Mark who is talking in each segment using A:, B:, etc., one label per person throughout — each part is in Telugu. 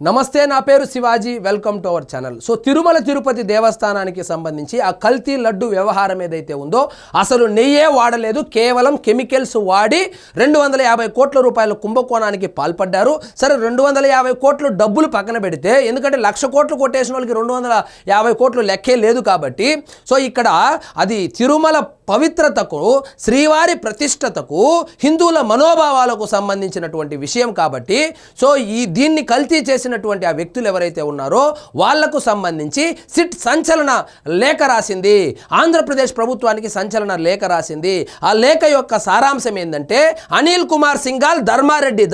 A: నమస్తే, నా పేరు Shivaji. Welcome to our channel. So Tirumala Tirupati దేవస్థానానికి సంబంధించి ఆ కల్తీ లడ్డు వ్యవహారం ఏదైతే ఉందో, అసలు నెయ్యే వాడలేదు, కేవలం కెమికల్స్ వాడి 250 కోట్ల రూపాయల కుంభకోణానికి పాల్పడ్డారు. సరే, 250 కోట్లు డబ్బులు పక్కన పెడితే, ఎందుకంటే 1,00,000 కోట్లు కొట్టేసిన వాళ్ళకి 250 కోట్లు లెక్కే లేదు కాబట్టి, సో ఇక్కడ అది తిరుమల పవిత్రతకు, శ్రీవారి ప్రతిష్టతకు, హిందువుల మనోభావాలకు సంబంధించినటువంటి విషయం కాబట్టి, సో దీన్ని కల్తీ చేసినటువంటి ఆ వ్యక్తులు ఎవరైతే ఉన్నారో వాళ్లకు సంబంధించి సిట్ సంచలన లేఖ రాసింది. ఆంధ్రప్రదేశ్ ప్రభుత్వానికి సంచలన లేఖ రాసింది. ఆ లేఖ యొక్క సారాంశం ఏంటంటే, అనిల్ కుమార్ సింఘాల్, ధర్మారెడ్డి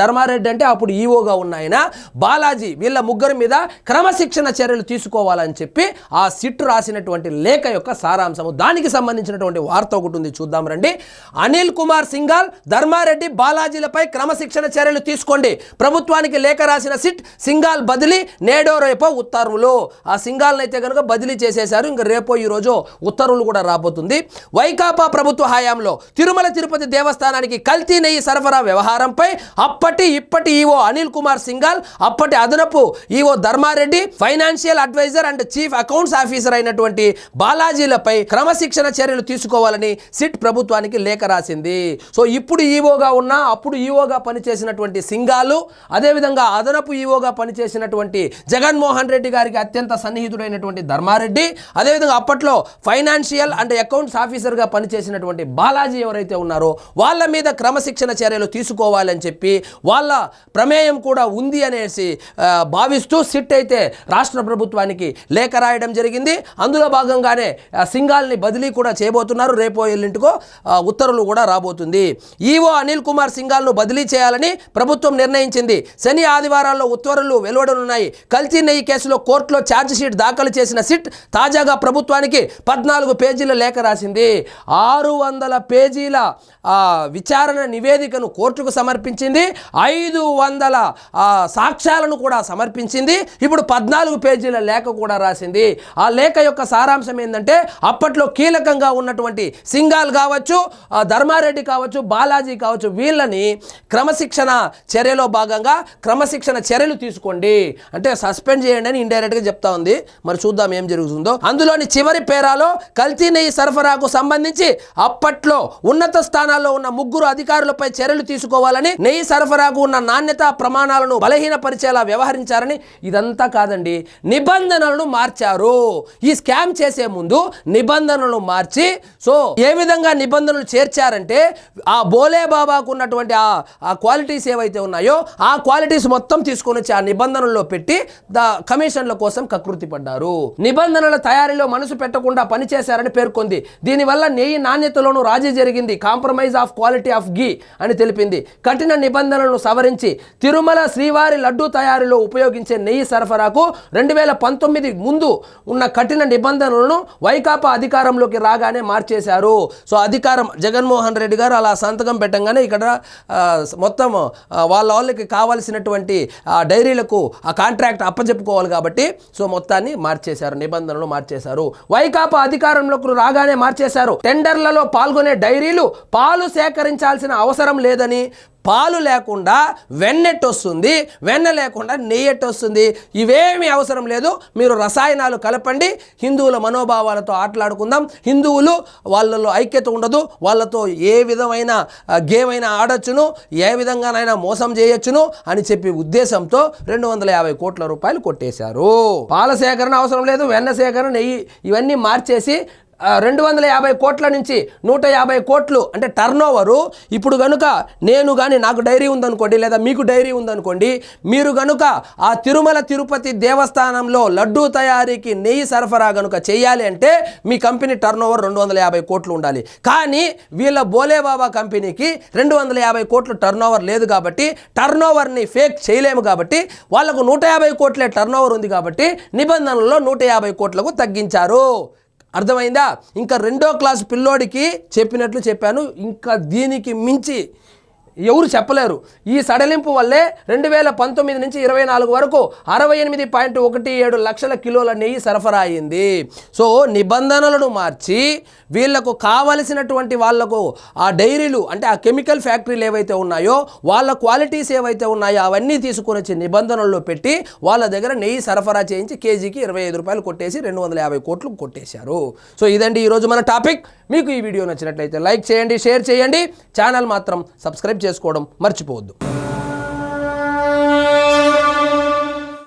A: అంటే అప్పుడు ఈవోగా ఉన్న ఆయన, బాలాజీ, వీళ్ళ ముగ్గురి మీద క్రమశిక్షణ చర్యలు తీసుకోవాలని చెప్పి ఆ సిట్ రాసినటువంటి లేఖ యొక్క సారాంశము. దానికి సంబంధించినటువంటి వార్త ఒకటి ఉంది, చూద్దాం రండి. అనిల్ కుమార్ సింఘాల్, ధర్మారెడ్డి, బాలాజీలపై క్రమశిక్షణ చర్యలు తీసుకోండి. ప్రభుత్వానికి లేఖ రాసిన సిట్ సింఘాల్ బదిలీ నేడో రేపో ఉత్తర్వులు. ఆ సింఘాల్ని అయితే కనుక బదిలీ చేసేశారు. ఇంకా రేపో ఈరోజు ఉత్తర్వులు కూడా రాబోతుంది. వైకాపా ప్రభుత్వ హయాంలో తిరుమల తిరుపతి దేవస్థానానికి కల్తీ నెయ్యి సరఫరా వ్యవహారంపై ఇప్పటి ఈవో అనిల్ కుమార్ సింఘాల్, అప్పటి అదనపు EO Dharmareddy, financial advisor and chief accounts officer అయినటువంటి బాలాజీలపై క్రమశిక్షణ చర్యలు తీసుకోవాలని సిట్ ప్రభుత్వానికి లేఖ రాసింది. సో ఇప్పుడు ఈవోగా ఉన్న, అప్పుడు ఈవోగా పనిచేసినటువంటి సింఘాలు, అదేవిధంగా అదనపు ఈవోగా పనిచేసినటువంటి జగన్మోహన్ రెడ్డి గారికి అత్యంత సన్నిహితుడైనటువంటి ధర్మారెడ్డి, అదేవిధంగా అప్పట్లో ఫైనాన్షియల్ అండ్ అకౌంట్స్ ఆఫీసర్గా పనిచేసినటువంటి బాలాజీ ఎవరైతే ఉన్నారో వాళ్ళ మీద క్రమశిక్షణ చర్యలు తీసుకోవాలని చెప్పి వాళ్ళ ప్రమేయం కూడా ఉంది అనేసి భావిస్తూ సిట్ అయితే రాష్ట్ర ప్రభుత్వానికి లేఖ రాయడం జరిగింది. అందులో భాగంగానే సింఘాల్ని బదిలీ కూడా చేయబోతున్నారు. రేపో ఎల్లుంటికో ఉత్తర్వులు కూడా రాబోతుంది. ఈవో అనిల్ కుమార్ సింఘాల్ను బదిలీ చేయాలని ప్రభుత్వం నిర్ణయించింది. శని ఆదివారాల్లో ఉత్తర్వులు వెలువడనున్నాయి. కల్తీ నెయ్యి కేసులో కోర్టులో ఛార్జ్ షీట్ దాఖలు చేసిన సిట్ తాజాగా ప్రభుత్వానికి 14 పేజీల లేఖ రాసింది. 600 పేజీల విచారణ నివేదికను కోర్టుకు సమర్పించింది. 500 సాక్ష్యాలను కూడా సమర్పించింది. ఇప్పుడు 14 పేజీల లేఖ కూడా రాసింది. ఆ లేఖ యొక్క సారాంశం ఏంటంటే, అప్పట్లో కీలకంగా ఉన్నటువంటి సింఘాల్ కావచ్చు, ధర్మారెడ్డి కావచ్చు, బాలాజీ కావచ్చు, వీళ్ళని క్రమశిక్షణ చర్యలో భాగంగా క్రమశిక్షణ చర్యలు తీసుకోండి అంటే సస్పెండ్ చేయండి అని ఇండైరెక్ట్గా చెప్తా ఉంది. మరి చూద్దాం ఏం జరుగుతుందో. అందులోని చివరి పేరాలో కల్తీ నెయ్యి సరఫరాకు సంబంధించి అప్పట్లో ఉన్నత స్థానాల్లో ఉన్న 3 అధికారులపై చర్యలు తీసుకోవాలని, నెయ్యి సరఫరాకు ఉన్న నాణ్యత ప్రమాణాలను బలహీనపరిచేలా వ్యవహరించారని. ఇదంతా కాదండి, నిబంధనలను మార్చారు. ఈ స్కామ్ చేసే ముందు నిబంధనలను మార్చి, సో ఏ విధంగా నిబంధనలు చేర్చారంటే, ఆ బోలే బాబాకు ఉన్నటువంటి ఆ క్వాలిటీస్ ఏవైతే ఉన్నాయో ఆ క్వాలిటీస్ మొత్తం తీసుకొని వచ్చి ఆ నిబంధనల్లో పెట్టి కమిషన్ల కోసం కకృతి పడ్డారు. నిబంధనల తయారీలో మనసు పెట్టకుండా పనిచేశారని పేర్కొంది. దీనివల్ల నెయ్యి నాణ్యతలోనూ రాజీ జరిగింది, కాంప్రమైజ్ ఆఫ్ క్వాలిటీ ఆఫ్ గీ అని తెలిపింది. కఠిన నిబంధనలను సవరించి తిరుమల శ్రీవారి లడ్డూ తయారీలో ఉపయోగించే నెయ్యి సరఫరాకు 2019 ముందు ఉన్న కఠిన నిబంధనలను వైకాపా అధికారంలోకి రాగానే మార్చేశారు. సో అధికారం జగన్మోహన్ రెడ్డి గారు అలా సంతకం పెట్టంగానే ఇక్కడ మొత్తం వాళ్ళకి కావాల్సినటువంటి డైరీలకు ఆ కాంట్రాక్ట్ అప్పచెప్పుకోవాలి కాబట్టి సో మొత్తాన్ని మార్చేశారు, నిబంధనలు మార్చేశారు. వైకాపా అధికారంలోకి రాగానే మార్చేశారు. టెండర్లలో పాల్గొనే డైరీలు పాలు సేకరించాల్సిన అవసరం లేదని, పాలు లేకుండా వెన్నెట్టు వస్తుంది, వెన్న లేకుండా నెయ్యెట్టు వస్తుంది, ఇవేమీ అవసరం లేదు, మీరు రసాయనాలు కలపండి, హిందువుల మనోభావాలతో ఆటలాడుకుందాం, హిందువులు వాళ్ళలో ఐక్యత ఉండదు, వాళ్ళతో ఏ విధమైన గేమ్ అయినా ఆడొచ్చును, ఏ విధంగానైనా మోసం చేయొచ్చును అని చెప్పి ఉద్దేశంతో 250 కోట్ల రూపాయలు కొట్టేశారు. పాల సేకరణ అవసరం లేదు, వెన్న సేకరణ, నెయ్యి ఇవన్నీ మార్చేసి 250 కోట్ల నుంచి 150 కోట్లు అంటే టర్న్ ఓవరు. ఇప్పుడు కనుక నేను కానీ, నాకు డైరీ ఉందనుకోండి, లేదా మీకు డైరీ ఉందనుకోండి, మీరు కనుక ఆ తిరుమల తిరుపతి దేవస్థానంలో లడ్డూ తయారీకి నెయ్యి సరఫరా కనుక చేయాలి అంటే మీ కంపెనీ టర్న్ ఓవర్ 250 కోట్లు ఉండాలి. కానీ వీళ్ళ బోలేబాబా కంపెనీకి 250 కోట్లు టర్న్ ఓవర్ లేదు కాబట్టి, టర్న్ ఓవర్ని ఫేక్ చేయలేము కాబట్టి, వాళ్ళకు 150 కోట్లే టర్న్ ఓవర్ ఉంది కాబట్టి నిబంధనల్లో 150 కోట్లకు తగ్గించారు. అర్థమైందా? ఇంకా 2వ క్లాస్ పిల్లోడికి చెప్పినట్లు చెప్పాను. ఇంకా దీనికి మించి ఎవరు చెప్పలేరు. ఈ సడలింపు వల్లే 2019 నుంచి 24 వరకు 68.17 లక్షల కిలోల నెయ్యి సరఫరా అయింది. సో నిబంధనలను మార్చి వీళ్లకు కావలసినటువంటి వాళ్లకు ఆ డైరీలు అంటే ఆ కెమికల్ ఫ్యాక్టరీలు ఏవైతే ఉన్నాయో వాళ్ళ క్వాలిటీస్ ఏవైతే ఉన్నాయో అవన్నీ తీసుకొని వచ్చి నిబంధనల్లో పెట్టి వాళ్ళ దగ్గర నెయ్యి సరఫరా చేయించి కేజీకి 25 రూపాయలు కొట్టేసి 250 కోట్లు కొట్టేశారు. సో ఇదండి ఈరోజు మన టాపిక్. మీకు ఈ వీడియో నచ్చినట్లయితే లైక్ చేయండి, షేర్ చేయండి, ఛానల్ మాత్రం సబ్స్క్రైబ్ చేసుకోవడం మర్చిపోవద్దు.